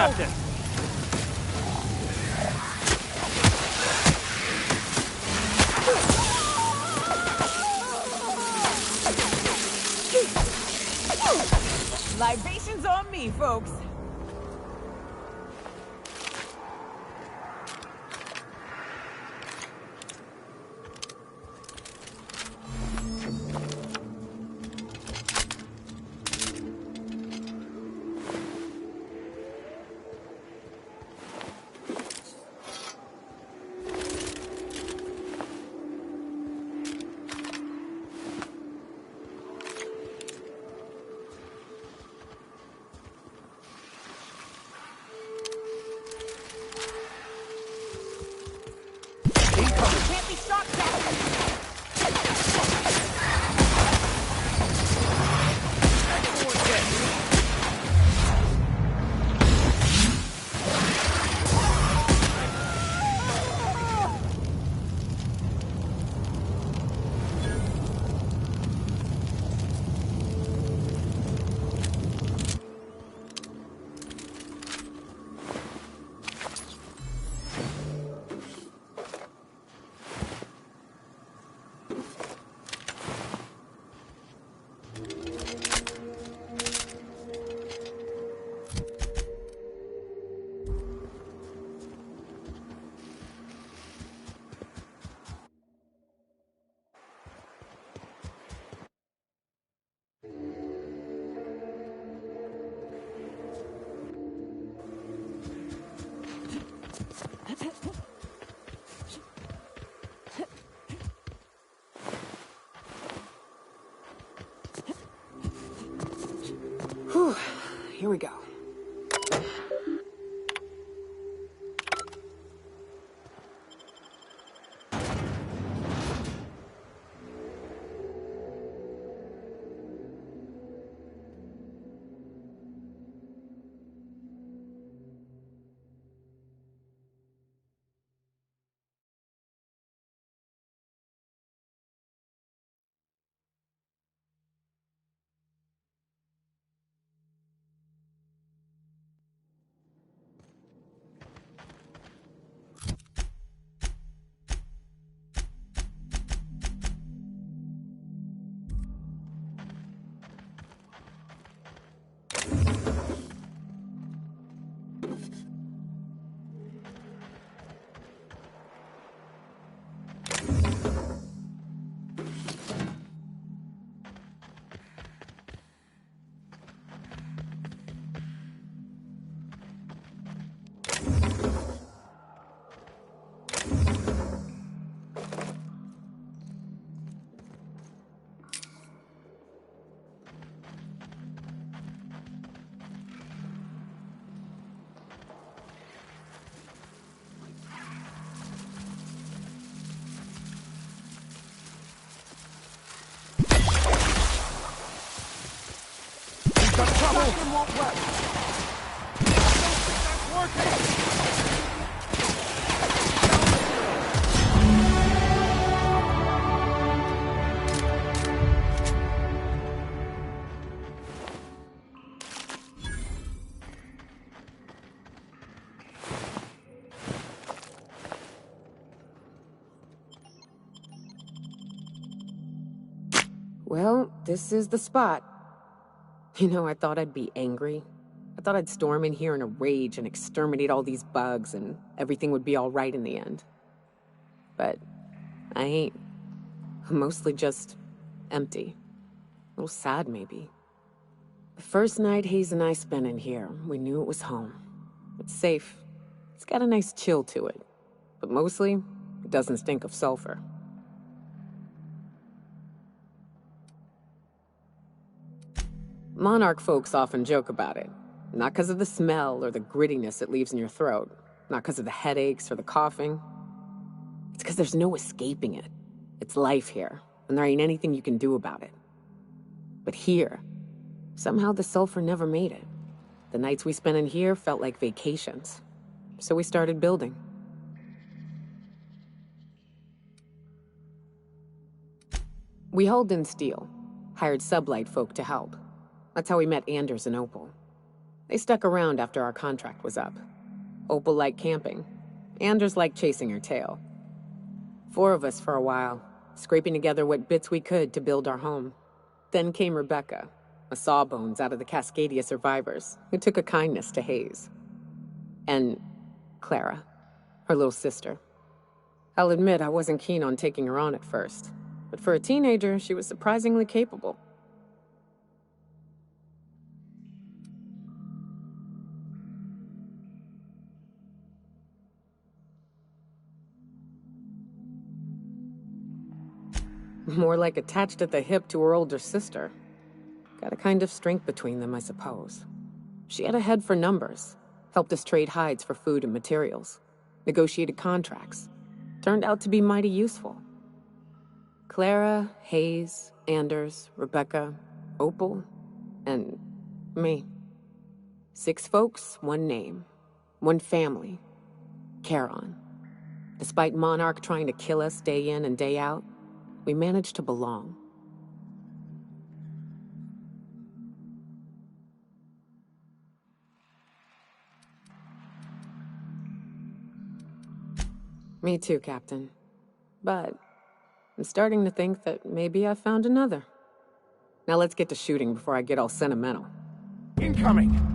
got this. Libations on me, folks. Whew. Here we go. Something won't work. That's working! Well, this is the spot. You know, I thought I'd be angry. I thought I'd storm in here in a rage and exterminate all these bugs and everything would be all right in the end. But I ain't. I'm mostly just empty. A little sad, maybe. The first night Hayes and I spent in here, we knew it was home. It's safe. It's got a nice chill to it. But mostly, it doesn't stink of sulfur. Monarch folks often joke about it. Not because of the smell or the grittiness it leaves in your throat. Not because of the headaches or the coughing. It's because there's no escaping it. It's life here, and there ain't anything you can do about it. But here, somehow the sulfur never made it. The nights we spent in here felt like vacations. So we started building. We hauled in steel, hired sublight folk to help. That's how we met Anders and Opal. They stuck around after our contract was up. Opal liked camping. Anders liked chasing her tail. 4 of us for a while, scraping together what bits we could to build our home. Then came Rebecca, a sawbones out of the Cascadia survivors, who took a kindness to Hayes. And Clara, her little sister. I'll admit I wasn't keen on taking her on at first, but for a teenager, she was surprisingly capable. More like attached at the hip to her older sister. Got a kind of strength between them, I suppose. She had a head for numbers, helped us trade hides for food and materials, negotiated contracts. Turned out to be mighty useful. Clara, Hayes, Anders, Rebecca, Opal, and me. 6 folks, 1 name, 1 family. Charon. Despite Monarch trying to kill us day in and day out, we managed to belong. Me too, Captain. But I'm starting to think that maybe I found another. Now let's get to shooting before I get all sentimental. Incoming!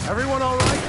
Everyone all right?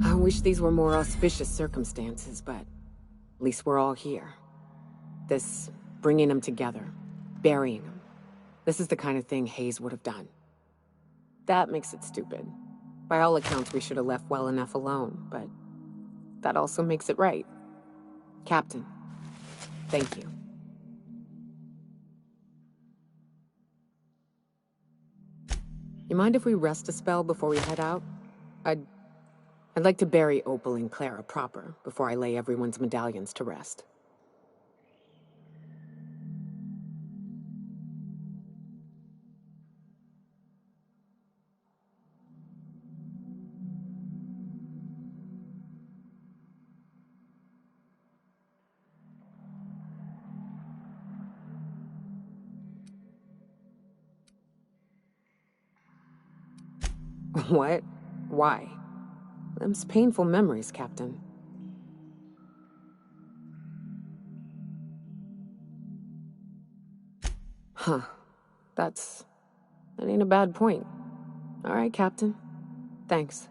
I wish these were more auspicious circumstances, but at least we're all here. This bringing them together, burying them. This is the kind of thing Hayes would have done. That makes it stupid. By all accounts, we should have left well enough alone, but that also makes it right. Captain, thank you. You mind if we rest a spell before we head out? I'd like to bury Opal and Clara proper before I lay everyone's medallions to rest. What? Why? Them's painful memories, Captain. Huh. That ain't a bad point. All right, Captain. Thanks.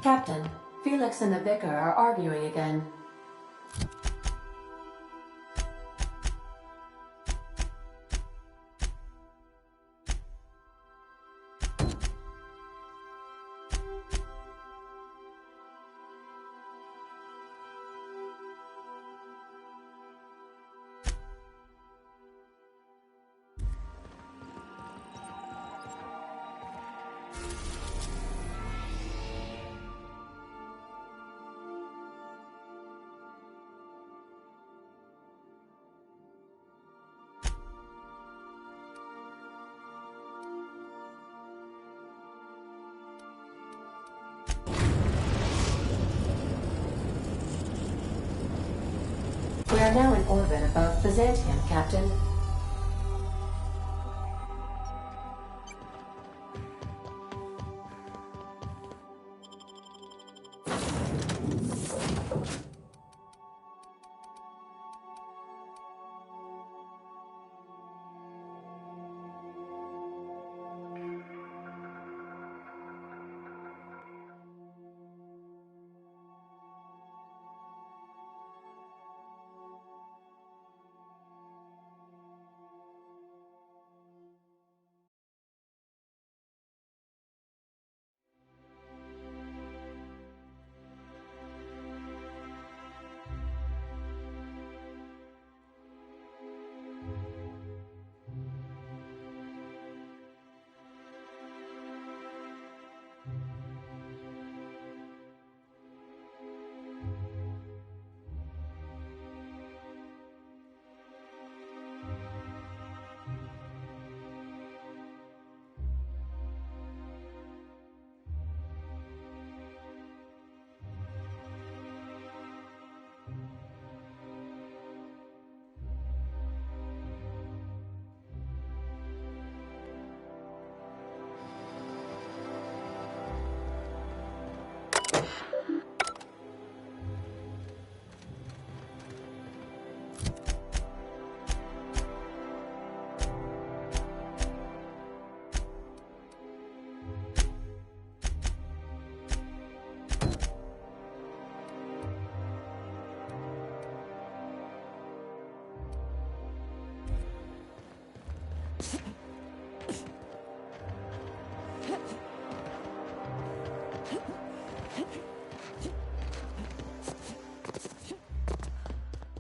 Captain, Felix and the Vicar are arguing again. We are now in orbit above Byzantium, Captain.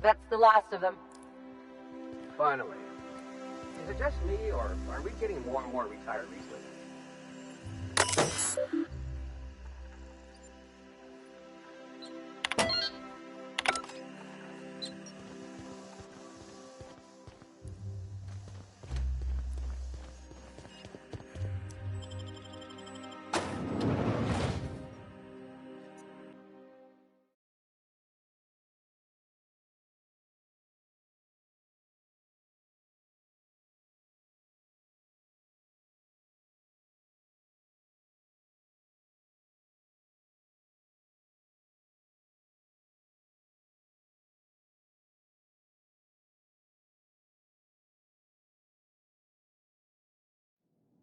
That's the last of them. Finally. Is it just me, or are we getting more and more retirees lately?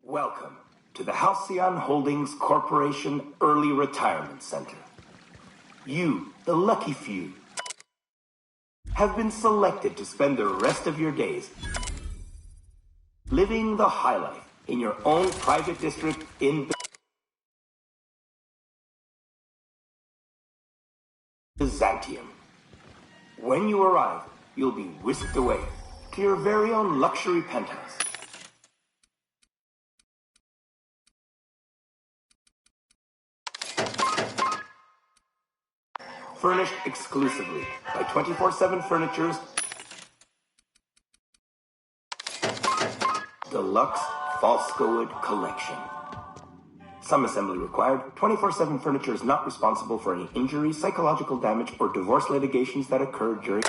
Welcome to the Halcyon Holdings Corporation Early Retirement Center. You, the lucky few, have been selected to spend the rest of your days living the high life in your own private district in Byzantium. When you arrive, you'll be whisked away to your very own luxury penthouse. Furnished exclusively by 24/7 Furniture's Deluxe Falscowood Collection. Some assembly required. 24/7 Furniture is not responsible for any injury, psychological damage, or divorce litigations that occur during...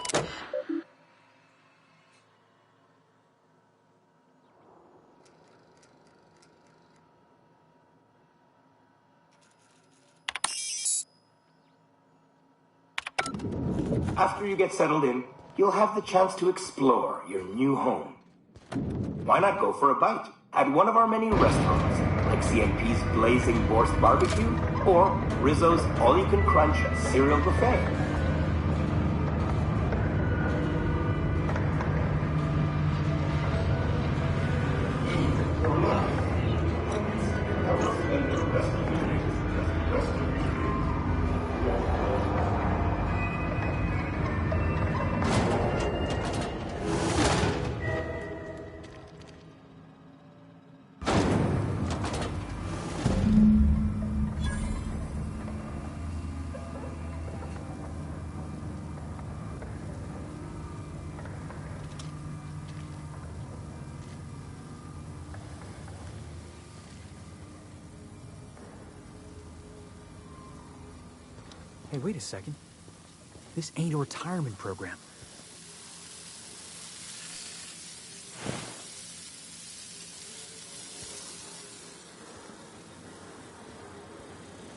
After you get settled in, you'll have the chance to explore your new home. Why not go for a bite at one of our many restaurants, like CMP's Blazing Borscht Barbecue or Rizzo's All-You-Can-Crunch Cereal Buffet. Hey, wait a second. This ain't a retirement program.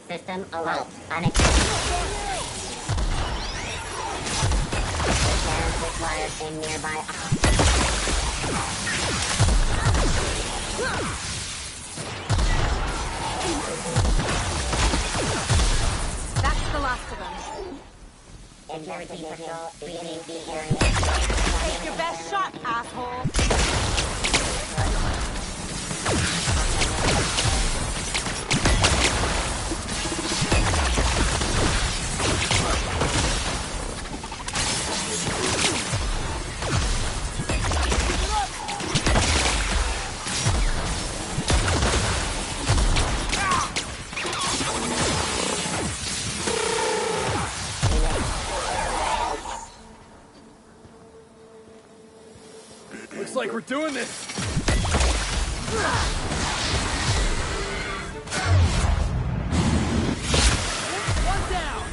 System alert. Unacceptable. Repairs required in nearby. That's the last of them. Impurity patrol reading the area. Take your best shot, asshole. Looks like we're doing this! One down!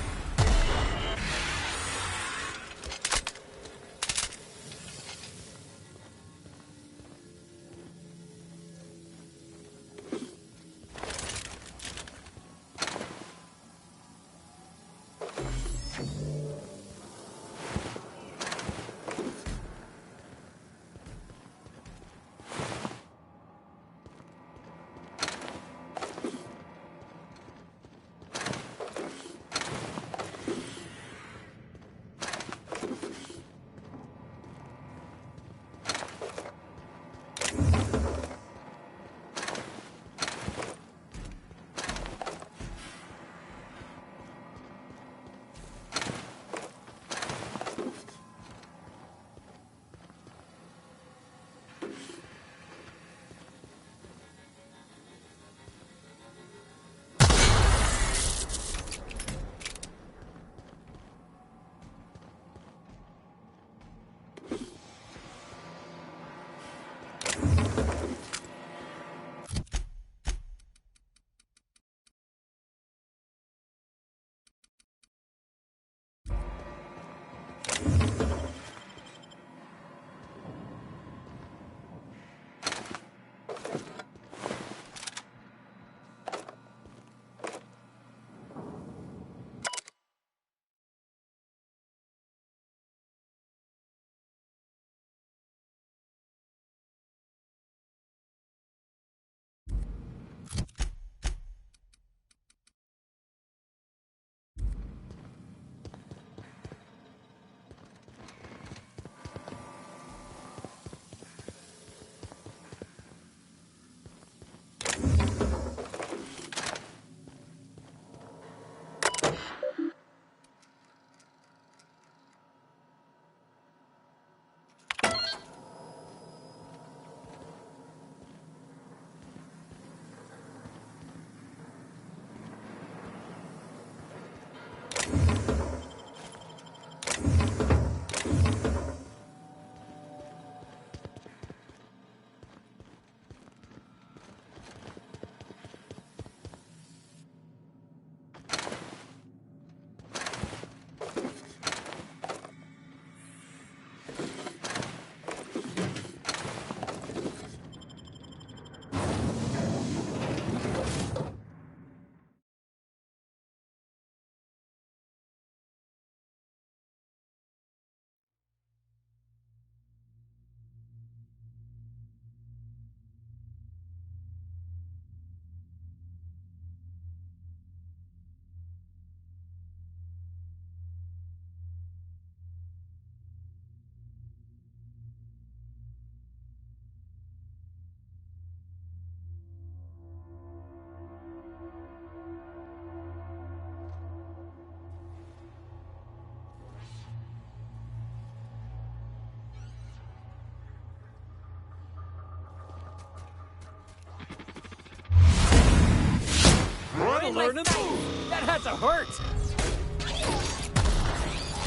Gotta learn to move. That had to hurt.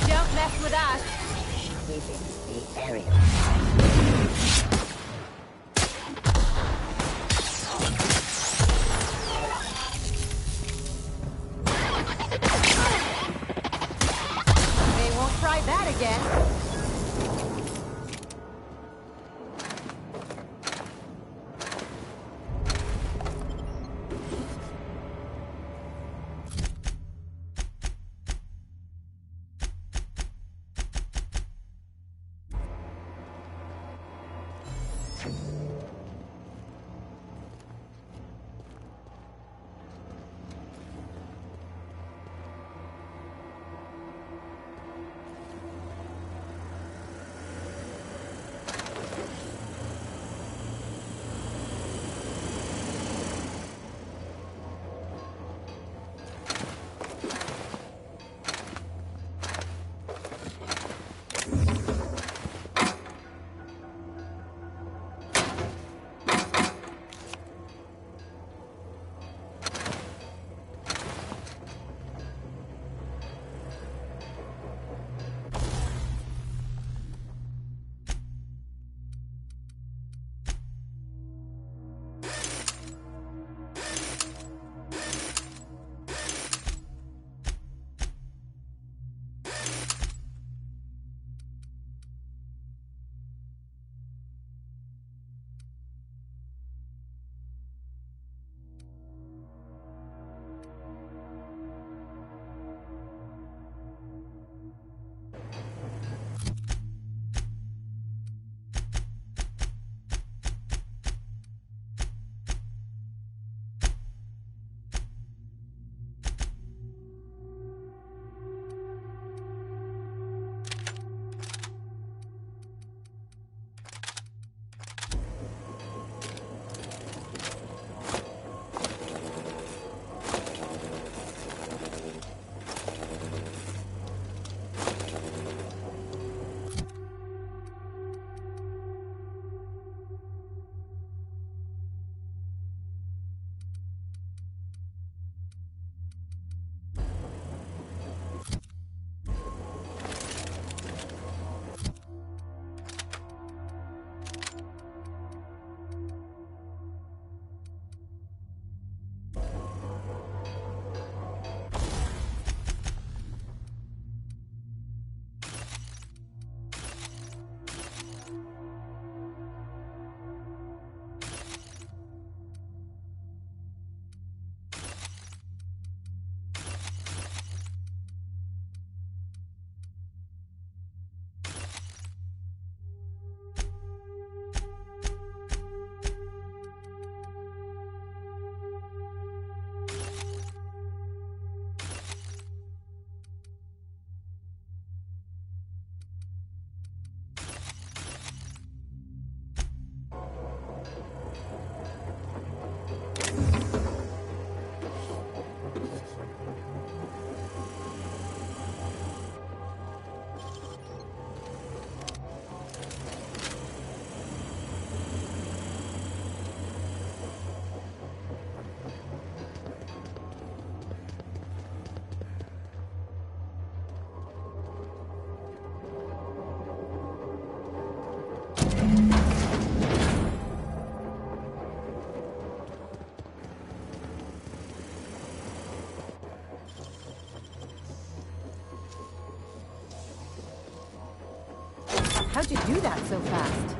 Don't mess with us. Leaving the area. They won't try that again. How'd you do that so fast?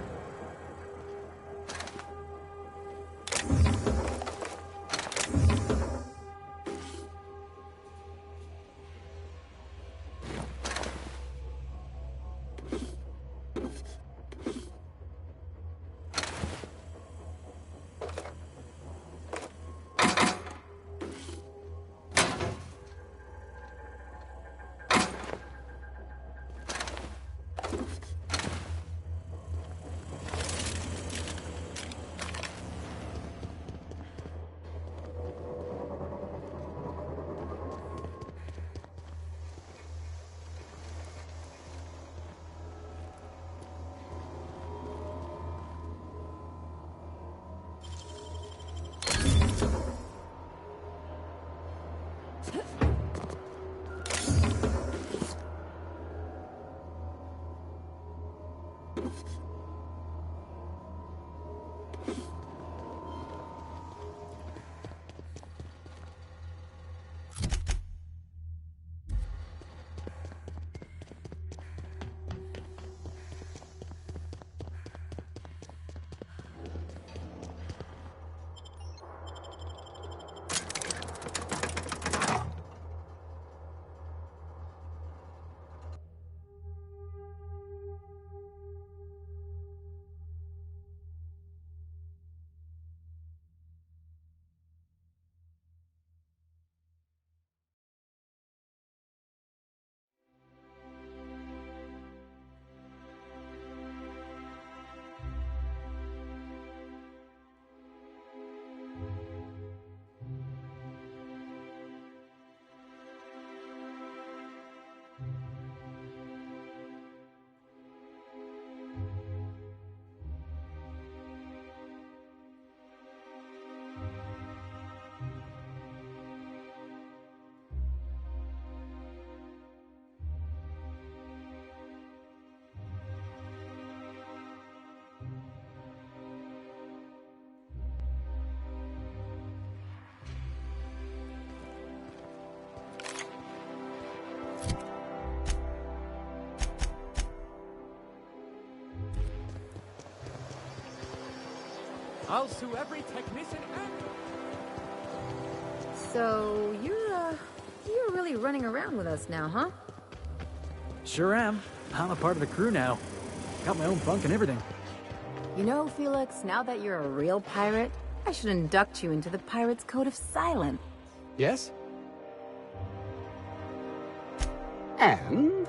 I'll sue every technician and... So, you're really running around with us now, huh? Sure am. I'm a part of the crew now. Got my own bunk and everything. You know, Felix, now that you're a real pirate, I should induct you into the Pirate's Code of Silence. Yes? And?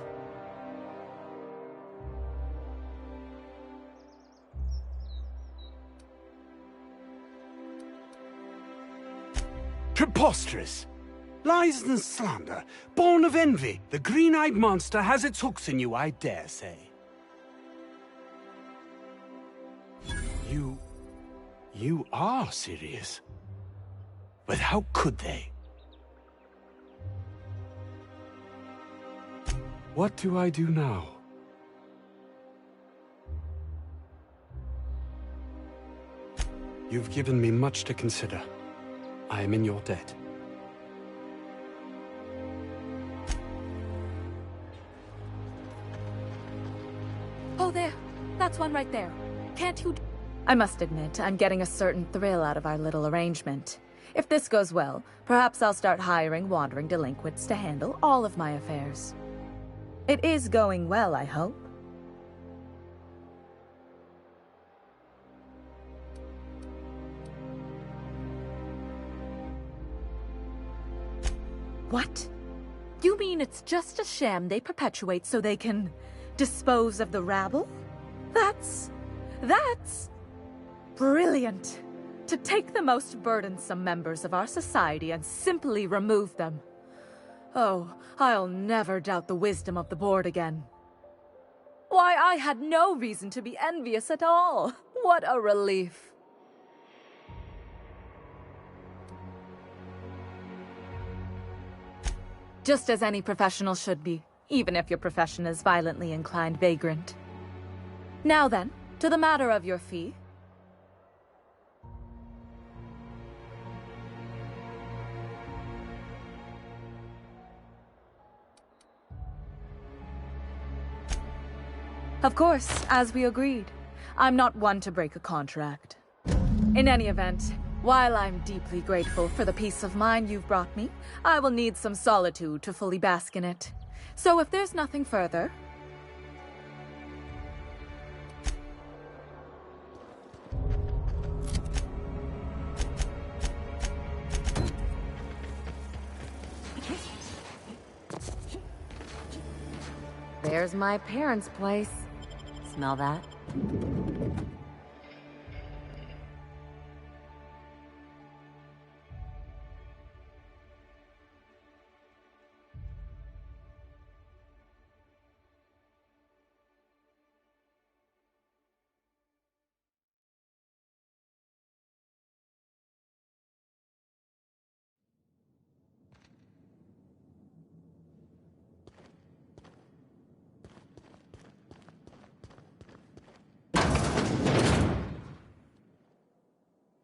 Preposterous! Lies and slander, born of envy. The green-eyed monster has its hooks in you, I dare say. You are serious. But how could they? What do I do now? You've given me much to consider. I am in your debt. Oh, there. That's one right there. Can't you... I must admit, I'm getting a certain thrill out of our little arrangement. If this goes well, perhaps I'll start hiring wandering delinquents to handle all of my affairs. It is going well, I hope. What? You mean it's just a sham they perpetuate so they can dispose of the rabble? That's brilliant. To take the most burdensome members of our society and simply remove them. Oh, I'll never doubt the wisdom of the board again. Why, I had no reason to be envious at all. What a relief. Just as any professional should be, even if your profession is violently inclined vagrant. Now then, to the matter of your fee. Of course, as we agreed. I'm not one to break a contract. In any event, while I'm deeply grateful for the peace of mind you've brought me, I will need some solitude to fully bask in it. So if there's nothing further... There's my parents' place. Smell that?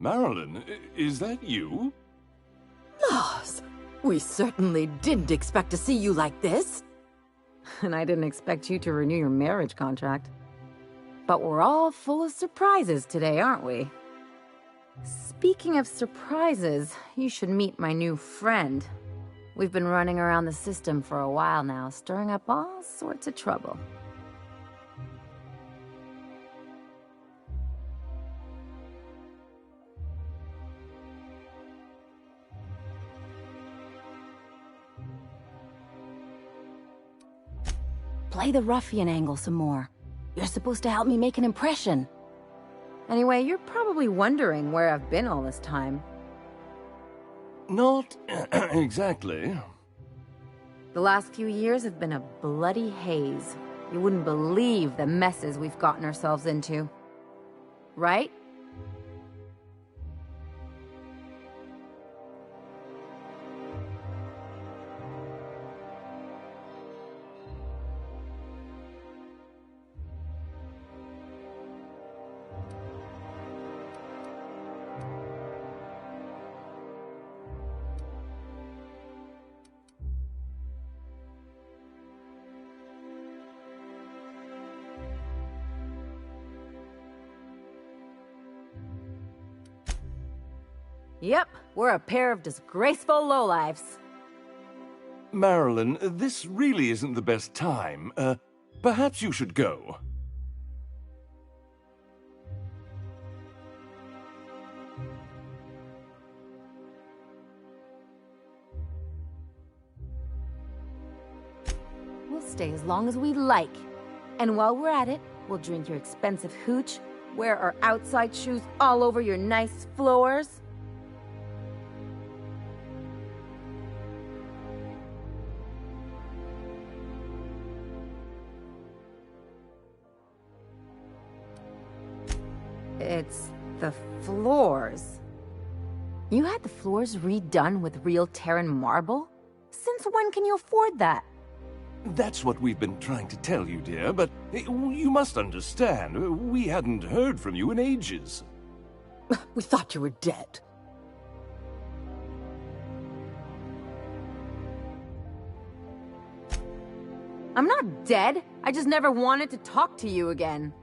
Marilyn, is that you? Lars, we certainly didn't expect to see you like this. And I didn't expect you to renew your marriage contract. But we're all full of surprises today, aren't we? Speaking of surprises, you should meet my new friend. We've been running around the system for a while now, stirring up all sorts of trouble. Play the ruffian angle some more. You're supposed to help me make an impression. Anyway, you're probably wondering where I've been all this time. Not exactly. The last few years have been a bloody haze. You wouldn't believe the messes we've gotten ourselves into. Right? Yep, we're a pair of disgraceful lowlifes. Marilyn, this really isn't the best time. Perhaps you should go. We'll stay as long as we like. And while we're at it, we'll drink your expensive hooch, wear our outside shoes all over your nice floors. It's the floors. You had the floors redone with real Terran marble? Since when can you afford that? That's what we've been trying to tell you, dear, but you must understand, we hadn't heard from you in ages. We thought you were dead. I'm not dead. I just never wanted to talk to you again.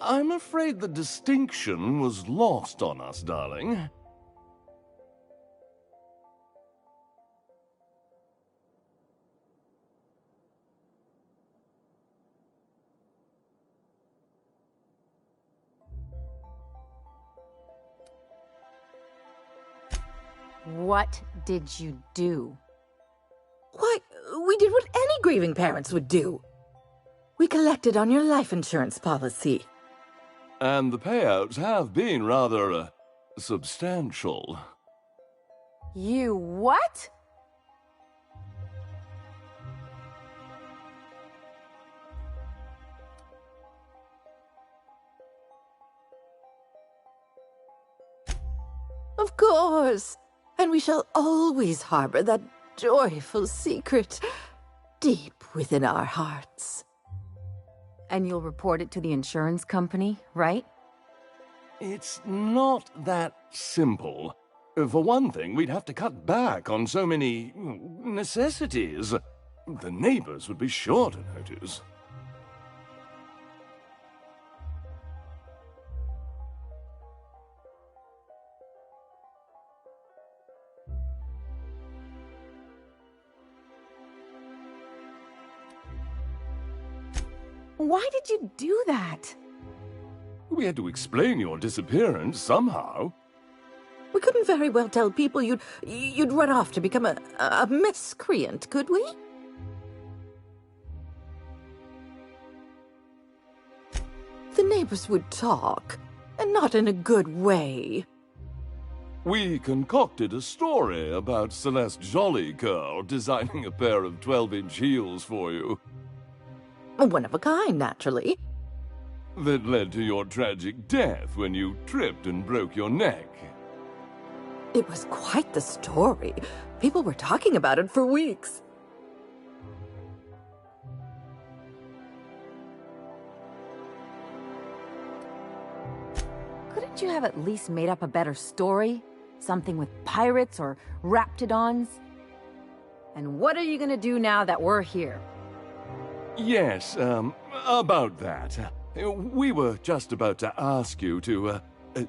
I'm afraid the distinction was lost on us, darling. What did you do? Why, we did what any grieving parents would do. We collected on your life insurance policy. And the payouts have been rather, substantial. You what? Of course. And we shall always harbor that joyful secret deep within our hearts. And you'll report it to the insurance company, right? It's not that simple. For one thing, we'd have to cut back on so many necessities. The neighbors would be sure to notice. Why did you do that? We had to explain your disappearance somehow. We couldn't very well tell people you'd run off to become a miscreant, could we? The neighbors would talk, and not in a good way. We concocted a story about Celeste Jollycurl designing a pair of 12-inch heels for you. One of a kind, naturally. That led to your tragic death when you tripped and broke your neck. It was quite the story. People were talking about it for weeks. Couldn't Couldn't you have at least made up a better story? Something with pirates or raptidons? And what are you gonna do now that we're here? Yes, about that. We were just about to ask you to,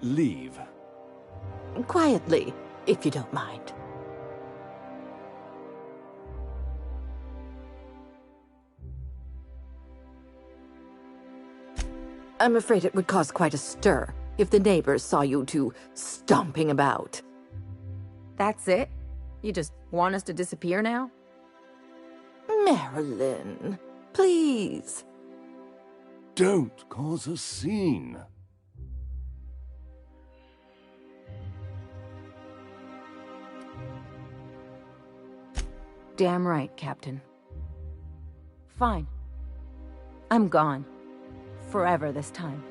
leave. Quietly, if you don't mind. I'm afraid it would cause quite a stir if the neighbors saw you two stomping about. That's it? You just want us to disappear now? Marilyn, please. Don't cause a scene. Damn right, Captain. Fine. I'm gone. Forever this time.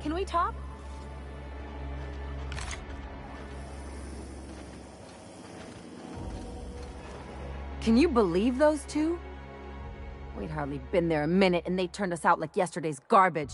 Can we talk? Can you believe those two? We'd hardly been there a minute and they turned us out like yesterday's garbage.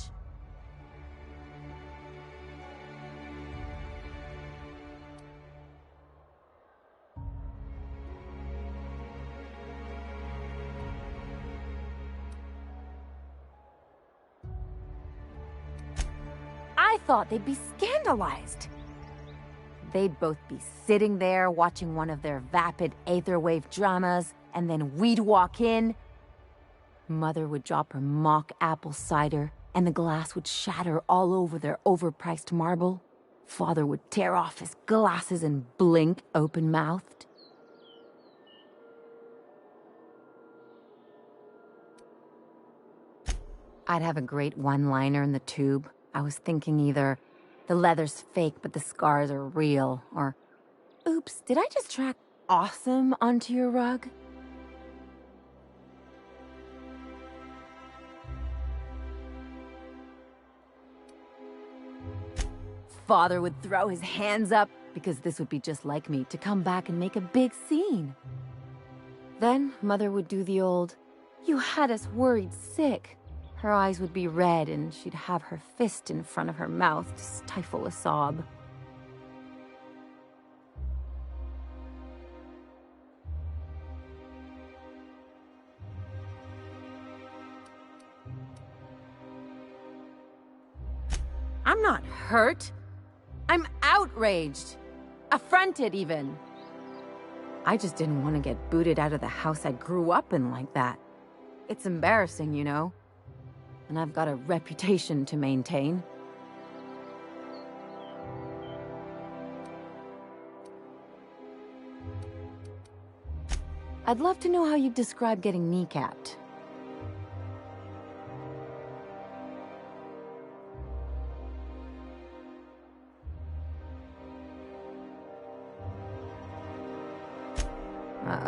I thought they'd be scandalized. They'd both be sitting there watching one of their vapid aetherwave dramas, and then we'd walk in. Mother would drop her mock apple cider, and the glass would shatter all over their overpriced marble. Father would tear off his glasses and blink open-mouthed. I'd have a great one-liner in the tube. I was thinking either, the leather's fake but the scars are real, or, oops, did I just track awesome onto your rug? Father would throw his hands up, because this would be just like me, to come back and make a big scene. Then Mother would do the old, "You had us worried sick." Her eyes would be red and she'd have her fist in front of her mouth to stifle a sob. I'm not hurt. I'm outraged. Affronted, even. I just didn't want to get booted out of the house I grew up in like that. It's embarrassing, you know. And I've got a reputation to maintain. I'd love to know how you'd describe getting kneecapped.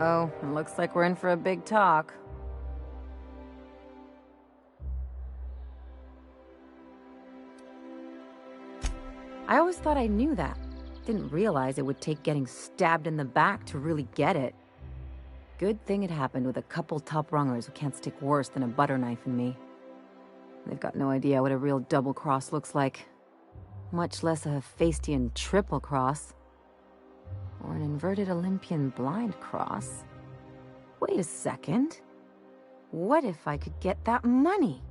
Uh-oh, it looks like we're in for a big talk. I always thought I knew that. Didn't realize it would take getting stabbed in the back to really get it. Good thing it happened with a couple top-rungers who can't stick worse than a butter knife in me. They've got no idea what a real double-cross looks like. Much less a Hephaestian triple-cross. Or an inverted Olympian blind cross. Wait a second. What if I could get that money?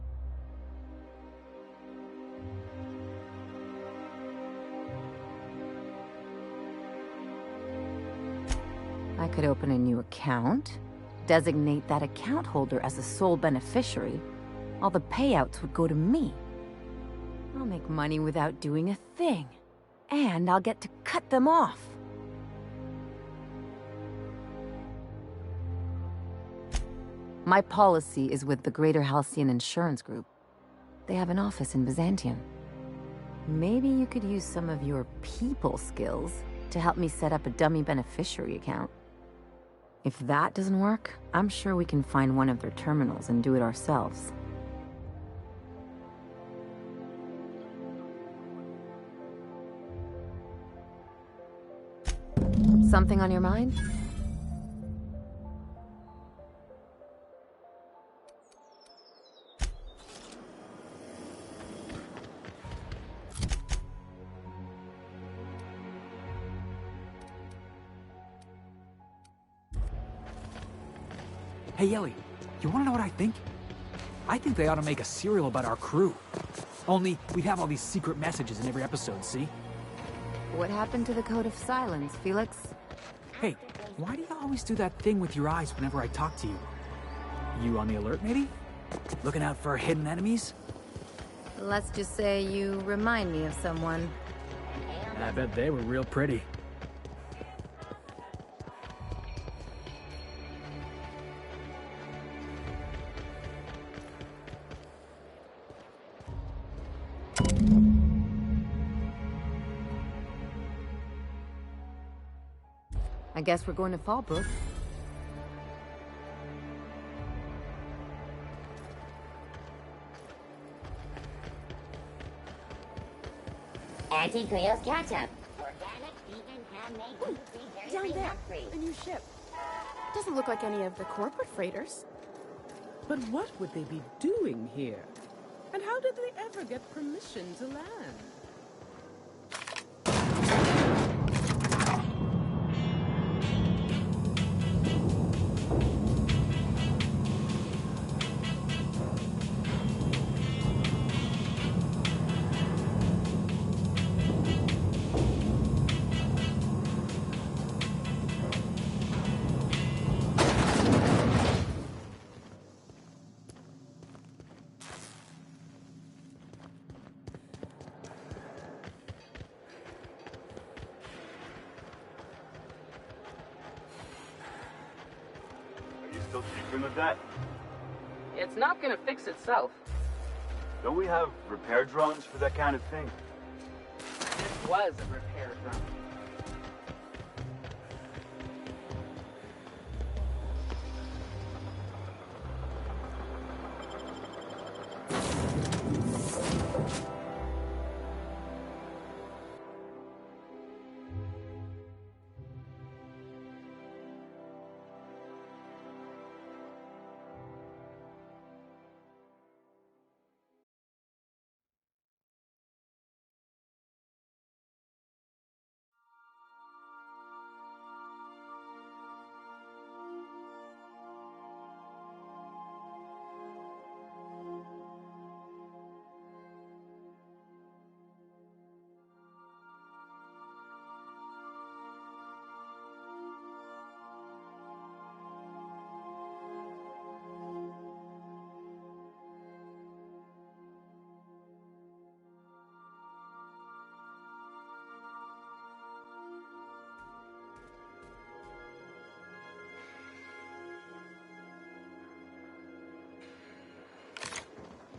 I could open a new account, designate that account holder as a sole beneficiary. All the payouts would go to me. I'll make money without doing a thing. And I'll get to cut them off. My policy is with the Greater Halcyon Insurance Group. They have an office in Byzantium. Maybe you could use some of your people skills to help me set up a dummy beneficiary account. If that doesn't work, I'm sure we can find one of their terminals and do it ourselves. Something on your mind? Hey, Ellie, you wanna know what I think? I think they ought to make a serial about our crew. Only, we'd have all these secret messages in every episode, see? What happened to the Code of Silence, Felix? Hey, why do you always do that thing with your eyes whenever I talk to you? You on the alert, maybe? Looking out for hidden enemies? Let's just say you remind me of someone. I bet they were real pretty. I guess we're going to Fallbrook. Auntie Creole's ketchup. Organic, vegan, handmade, gluten-free, Down dairy-free, there, nut-free. a new ship. Doesn't look like any of the corporate freighters. But what would they be doing here? And how did they ever get permission to land? Still tinkering with that? It's not gonna fix itself. Don't we have repair drones for that kind of thing? This was a repair drone.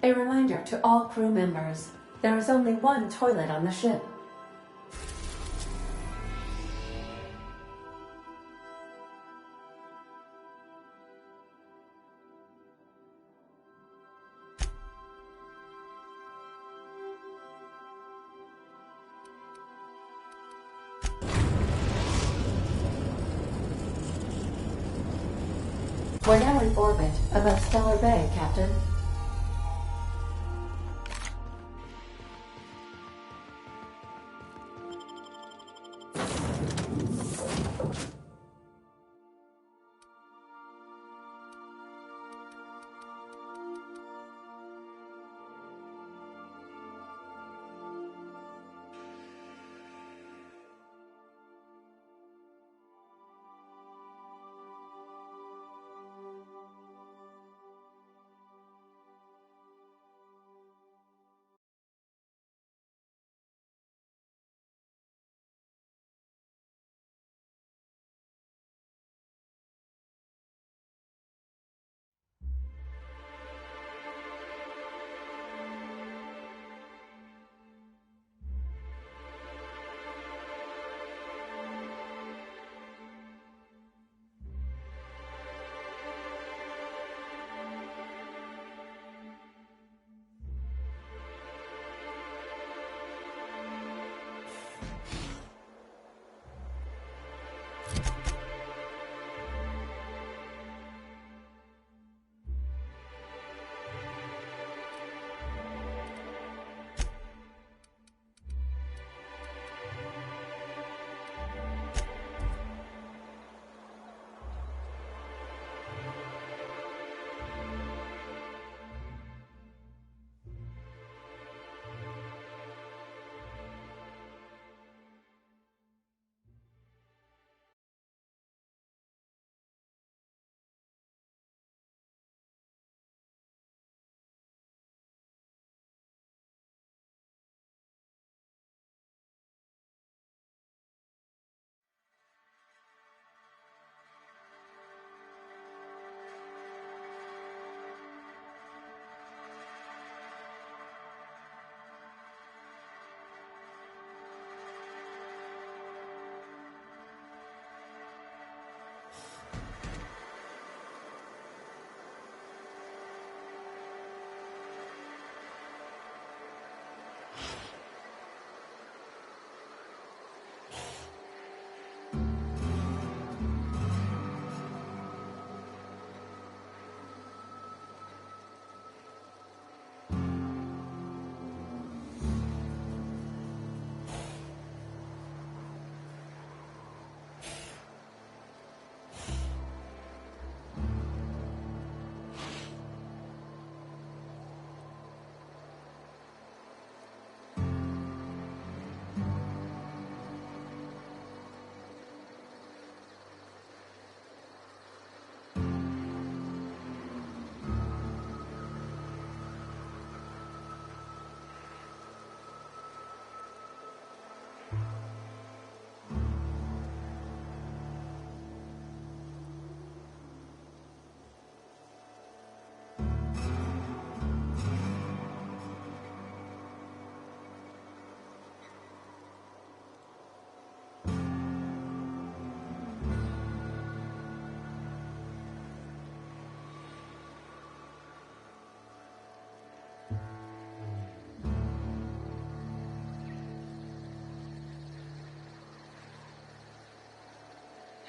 A reminder to all crew members, there is only one toilet on the ship. We're now in orbit above Stellar Bay, Captain.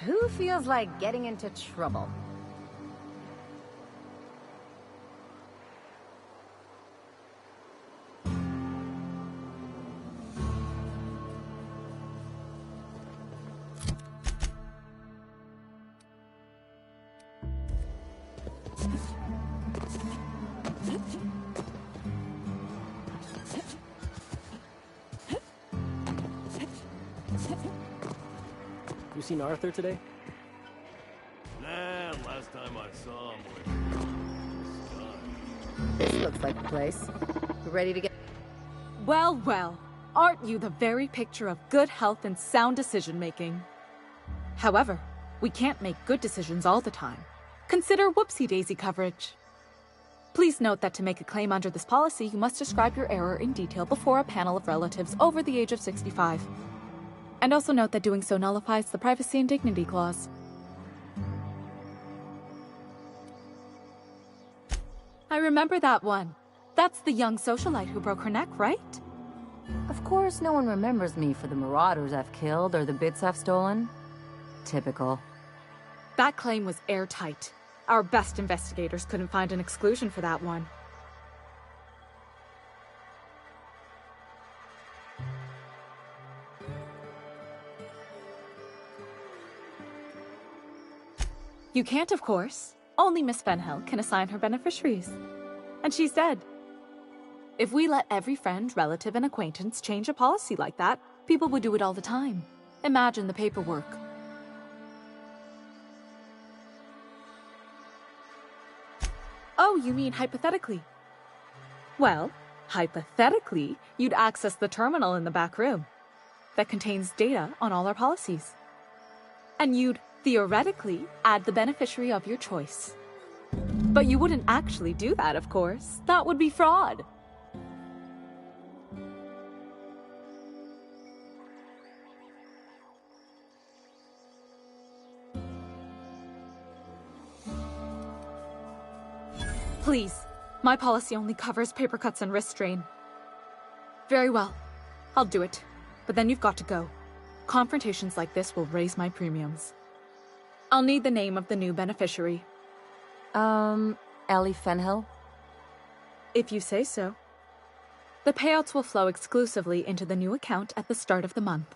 Who feels like getting into trouble? You seen Arthur today? Nah, last time I saw him This looks like the place. You ready to get... Well, well. Aren't you the very picture of good health and sound decision-making? However, we can't make good decisions all the time. Consider whoopsie-daisy coverage. Please note that to make a claim under this policy, you must describe your error in detail before a panel of relatives over the age of 65. And also note that doing so nullifies the Privacy and Dignity Clause. I remember that one. That's the young socialite who broke her neck, right? Of course, no one remembers me for the marauders I've killed or the bits I've stolen. Typical. That claim was airtight. Our best investigators couldn't find an exclusion for that one. You can't, of course. Only Miss Fenhill can assign her beneficiaries. And she's dead. If we let every friend, relative, and acquaintance change a policy like that, people would do it all the time. Imagine the paperwork. Oh, you mean hypothetically? Well, hypothetically, you'd access the terminal in the back room that contains data on all our policies. And you'd theoretically add the beneficiary of your choice. But you wouldn't actually do that, of course. That would be fraud. Please, my policy only covers paper cuts and wrist strain. Very well, I'll do it. But then you've got to go. Confrontations like this will raise my premiums. I'll need the name of the new beneficiary. Ellie Fenhill? If you say so. The payouts will flow exclusively into the new account at the start of the month.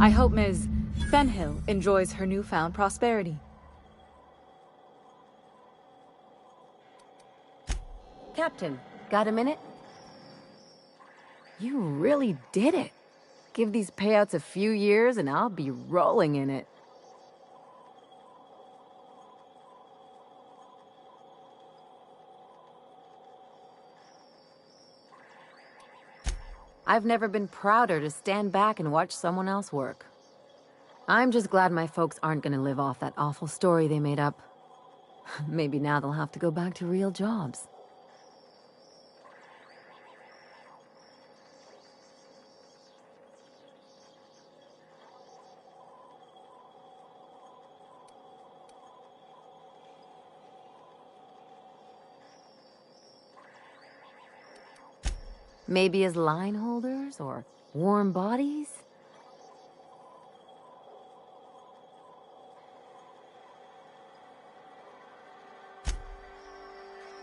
I hope Ms. Fenhill enjoys her newfound prosperity. Captain, got a minute? You really did it. Give these payouts a few years and I'll be rolling in it. I've never been prouder to stand back and watch someone else work. I'm just glad my folks aren't gonna live off that awful story they made up. Maybe now they'll have to go back to real jobs. Maybe as line holders or warm bodies?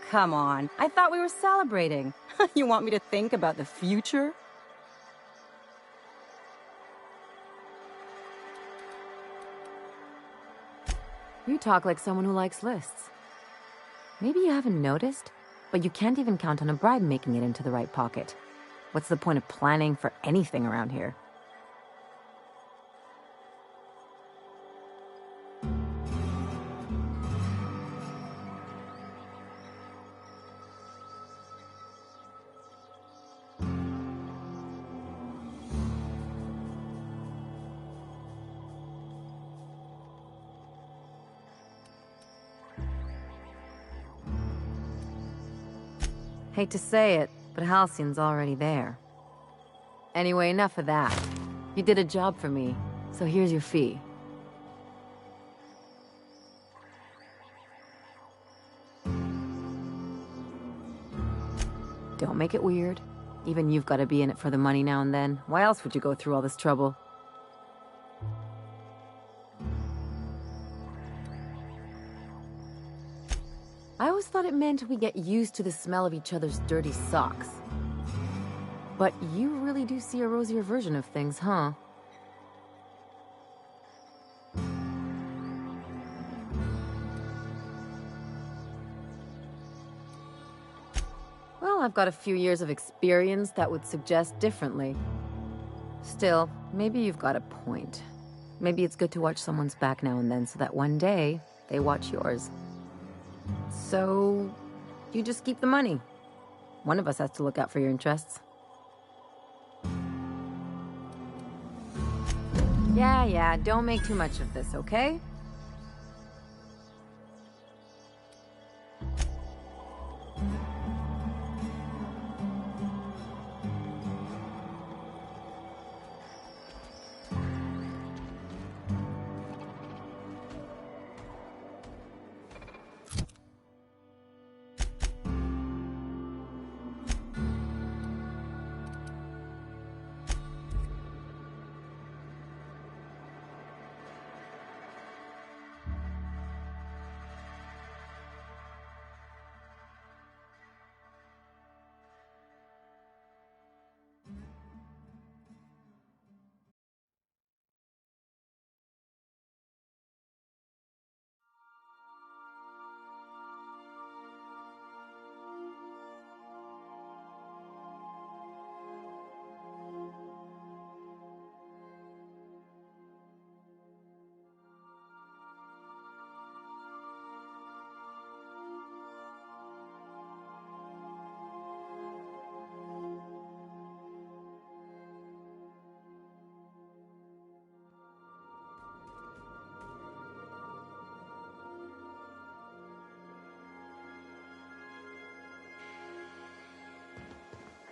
Come on, I thought we were celebrating. You want me to think about the future? You talk like someone who likes lists. Maybe you haven't noticed, but you can't even count on a bribe making it into the right pocket. What's the point of planning for anything around here? Hate to say it, but Halcyon's already there. Anyway, enough of that. You did a job for me, so here's your fee. Don't make it weird. Even you've got to be in it for the money now and then. Why else would you go through all this trouble? I always thought it meant we get used to the smell of each other's dirty socks. But you really do see a rosier version of things, huh? Well, I've got a few years of experience that would suggest differently. Still, maybe you've got a point. Maybe it's good to watch someone's back now and then so that one day they watch yours. So, you just keep the money. One of us has to look out for your interests. Yeah, don't make too much of this, okay?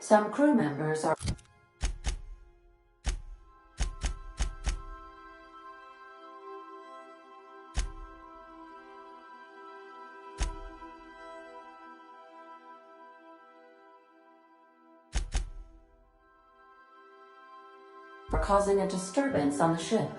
Some crew members are causing a disturbance on the ship.